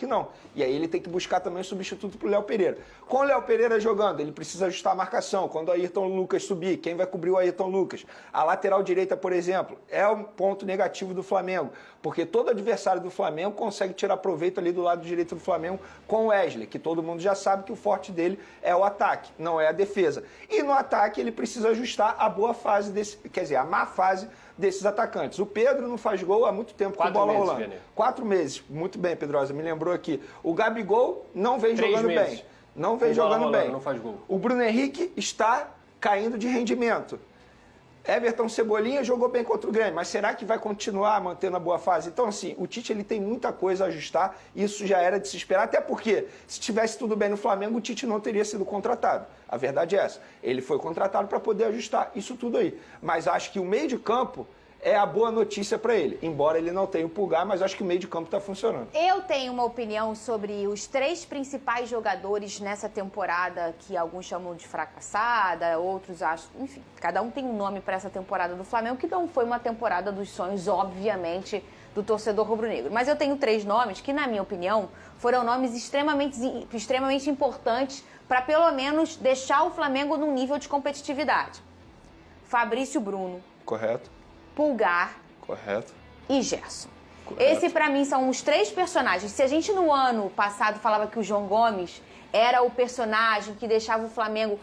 que não. E aí ele tem que buscar também um substituto para o Léo Pereira. Com o Léo Pereira jogando, ele precisa ajustar a marcação. Quando o Ayrton Lucas subir, quem vai cobrir o Ayrton Lucas? A lateral direita, por exemplo, é um ponto negativo do Flamengo, porque todo adversário do Flamengo consegue tirar proveito ali do lado direito do Flamengo com o Wesley, que todo mundo já sabe que o forte dele é o ataque, não é a defesa. E no ataque ele precisa ajustar a boa fase desse, quer dizer, a má fase desses atacantes. O Pedro não faz gol há muito tempo com bola rolando. Vianney. 4 meses. Muito bem, Pedrosa, me lembrou aqui. O Gabigol não vem jogando bem. Não vem jogando bem. Não faz gol. O Bruno Henrique está caindo de rendimento. Everton Cebolinha jogou bem contra o Grêmio, mas será que vai continuar mantendo a boa fase? Então, assim, o Tite ele tem muita coisa a ajustar, isso já era de se esperar, até porque se tivesse tudo bem no Flamengo, o Tite não teria sido contratado. A verdade é essa. Ele foi contratado para poder ajustar isso tudo aí. Mas acho que o meio de campo é a boa notícia para ele, embora ele não tenha o Pulgar, mas acho que o meio de campo está funcionando. Eu tenho uma opinião sobre os 3 principais jogadores nessa temporada, que alguns chamam de fracassada, outros acham... Enfim, cada um tem um nome para essa temporada do Flamengo, que não foi uma temporada dos sonhos, obviamente, do torcedor rubro-negro. Mas eu tenho 3 nomes que, na minha opinião, foram nomes extremamente importantes para, pelo menos, deixar o Flamengo num nível de competitividade. Fabrício Bruno. Correto. Pulgar. Correto. E Gerson. Correto. Esse, pra mim, são os 3 personagens. Se a gente, no ano passado, falava que o João Gomes era o personagem que deixava o Flamengo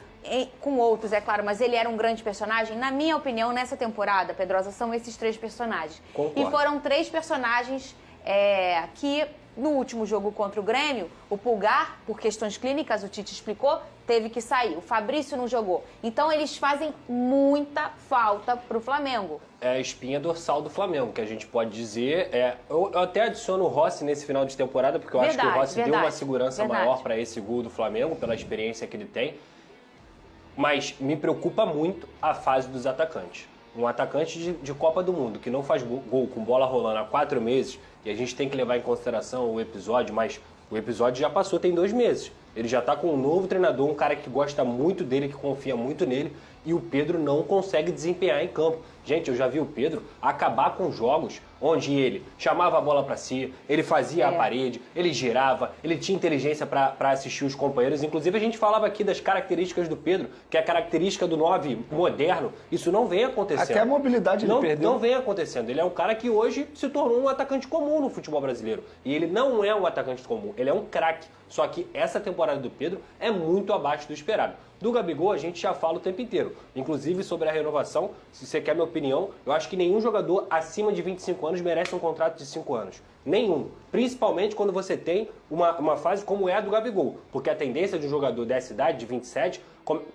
com outros, é claro, mas ele era um grande personagem, na minha opinião, nessa temporada, Pedrosa, são esses 3 personagens. Concordo. E foram 3 personagens que, no último jogo contra o Grêmio, o Pulgar, por questões clínicas, o Tite explicou, teve que sair. O Fabrício não jogou. Então, eles fazem muita falta pro Flamengo. É a espinha dorsal do Flamengo, que a gente pode dizer. Eu até adiciono o Rossi nesse final de temporada, porque eu acho que o Rossi deu uma segurança maior para esse gol do Flamengo, pela experiência que ele tem. Mas me preocupa muito a fase dos atacantes. Um atacante de Copa do Mundo que não faz gol com bola rolando há 4 meses, e a gente tem que levar em consideração o episódio, mas o episódio já passou, tem 2 meses. Ele já está com um novo treinador, um cara que gosta muito dele, que confia muito nele, e o Pedro não consegue desempenhar em campo. Gente, eu já vi o Pedro acabar com jogos onde ele chamava a bola para si, ele fazia a parede, ele girava, ele tinha inteligência para assistir os companheiros. Inclusive, a gente falava aqui das características do Pedro, que é a característica do 9 moderno. Isso não vem acontecendo. Até a mobilidade ele perdeu. Não vem acontecendo. Ele é um cara que hoje se tornou um atacante comum no futebol brasileiro. E ele não é um atacante comum, ele é um craque. Só que essa temporada do Pedro é muito abaixo do esperado. Do Gabigol, a gente já fala o tempo inteiro. Inclusive, sobre a renovação, se você quer minha opinião, eu acho que nenhum jogador acima de 25 anos merece um contrato de 5 anos. Nenhum. Principalmente quando você tem uma fase como é a do Gabigol. Porque a tendência de um jogador dessa idade, de 27,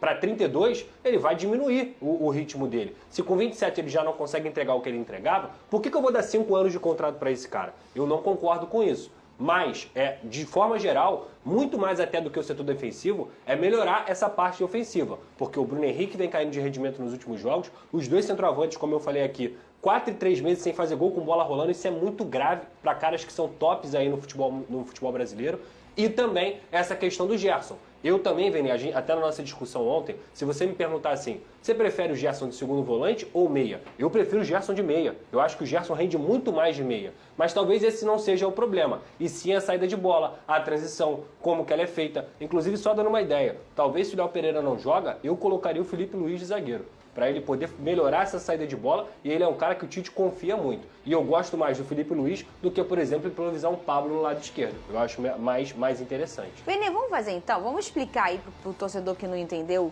para 32, ele vai diminuir o ritmo dele. Se com 27 ele já não consegue entregar o que ele entregava, por que eu vou dar 5 anos de contrato para esse cara? Eu não concordo com isso. Mas, de forma geral, muito mais até do que o setor defensivo, é melhorar essa parte ofensiva. Porque o Bruno Henrique vem caindo de rendimento nos últimos jogos, os 2 centroavantes, como eu falei aqui, 4 e 3 meses sem fazer gol com bola rolando, isso é muito grave para caras que são tops aí no futebol brasileiro. E também essa questão do Gerson. Eu também, Vene, até na nossa discussão ontem, se você me perguntar assim, você prefere o Gerson de segundo volante ou meia? Eu prefiro o Gerson de meia. Eu acho que o Gerson rende muito mais de meia. Mas talvez esse não seja o problema. E sim a saída de bola, a transição, como que ela é feita. Inclusive, só dando uma ideia, talvez se o Léo Pereira não joga, eu colocaria o Felipe Luiz de zagueiro, para ele poder melhorar essa saída de bola, e ele é um cara que o Tite confia muito. E eu gosto mais do Felipe Luiz do que, por exemplo, improvisar um Pablo no lado esquerdo. Eu acho mais interessante. Vene, vamos fazer então? Vamos explicar aí pro torcedor que não entendeu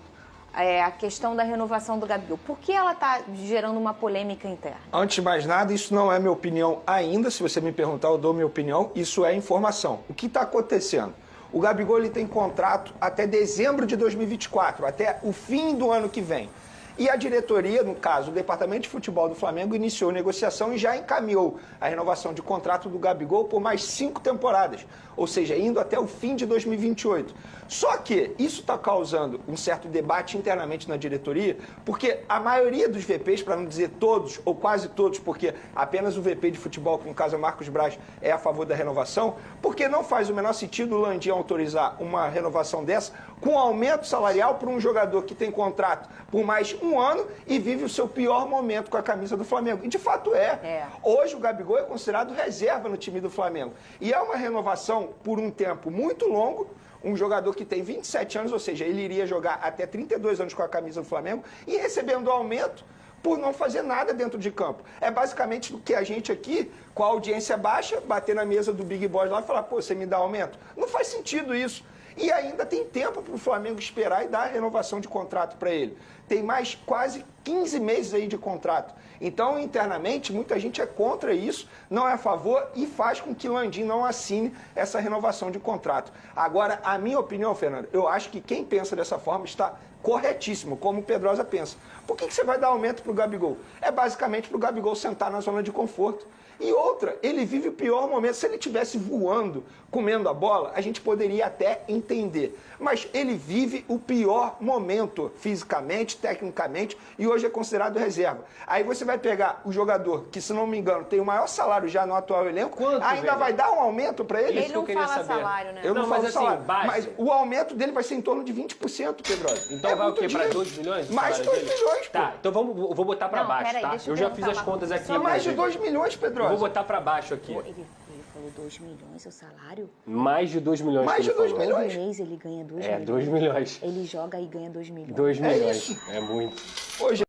a questão da renovação do Gabigol. Por que ela está gerando uma polêmica interna? Antes de mais nada, isso não é minha opinião ainda. Se você me perguntar, eu dou minha opinião. Isso é informação. O que está acontecendo? O Gabigol ele tem contrato até dezembro de 2024, até o fim do ano que vem. E a diretoria, no caso, o Departamento de Futebol do Flamengo, iniciou negociação e já encaminhou a renovação de contrato do Gabigol por mais 5 temporadas, ou seja, indo até o fim de 2028. Só que isso está causando um certo debate internamente na diretoria, porque a maioria dos VPs, para não dizer todos, ou quase todos, porque apenas o VP de futebol, que no caso é Marcos Braz, é a favor da renovação, porque não faz o menor sentido o Landim autorizar uma renovação dessa com aumento salarial para um jogador que tem contrato por mais 1 ano e vive o seu pior momento com a camisa do Flamengo. E de fato é. Hoje o Gabigol é considerado reserva no time do Flamengo. E é uma renovação Então, por um tempo muito longo, um jogador que tem 27 anos, ou seja, ele iria jogar até 32 anos com a camisa do Flamengo e recebendo aumento por não fazer nada dentro de campo. É basicamente o que a gente aqui, com a audiência baixa, bater na mesa do Big Boss lá e falar, pô, você me dá aumento? Não faz sentido isso. E ainda tem tempo para o Flamengo esperar e dar a renovação de contrato para ele. Tem mais quase 15 meses aí de contrato. Então, internamente, muita gente é contra isso, não é a favor e faz com que Landim não assine essa renovação de contrato. Agora, a minha opinião, Fernando, eu acho que quem pensa dessa forma está corretíssimo, como o Pedrosa pensa. Por que você vai dar aumento para o Gabigol? É basicamente para o Gabigol sentar na zona de conforto. E outra, ele vive o pior momento. Se ele estivesse voando, comendo a bola, a gente poderia até entender. Mas ele vive o pior momento, fisicamente, tecnicamente, e hoje é considerado reserva. Aí você vai pegar o jogador, que se não me engano, tem o maior salário já no atual elenco, Quanto, ainda velho? vai dar um aumento para ele? Ele não queria fala saber. salário, né? Eu não, Não, falo mas assim, salário, baixa. mas o aumento dele vai ser em torno de 20%, Pedrosa. Então vai o muito quê? Para dinheiro. 2 milhões? o Mais de salário 2 dele? milhões, pô. Tá, então vou botar para Não, baixo, peraí, tá? deixa eu Eu já fiz perguntar as contas uma aqui. coisa. Mais de inclusive. 2 milhões, Eu Pedrosa. vou botar para baixo aqui. Ele falou 2 milhões, seu salário? Mais de 2 milhões. Mais que de ele 2 falou. milhões. Todo mês ele ganha 2 É, milhões. 2 milhões. Ele joga e ganha 2 milhões. 2 milhões. isso. É muito. Ô, gente,